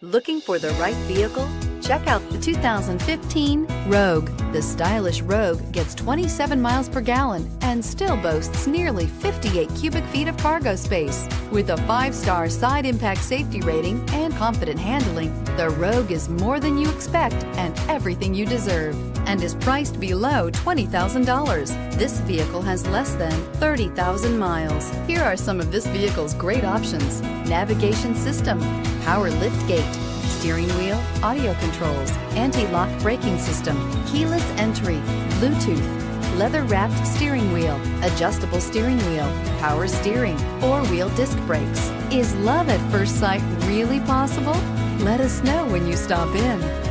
Looking for the right vehicle? Check out the 2015 Rogue. The stylish Rogue gets 27 miles per gallon and still boasts nearly 58 cubic feet of cargo space. With a 5-star side impact safety rating and confident handling, the Rogue is more than you expect and everything you deserve, and is priced below $20,000. This vehicle has less than 30,000 miles. Here are some of this vehicle's great options: navigation system, power lift gate, steering wheel audio controls, anti-lock braking system, keyless entry, Bluetooth, leather-wrapped steering wheel, adjustable steering wheel, power steering, 4-wheel disc brakes. Is love at first sight really possible? Let us know when you stop in.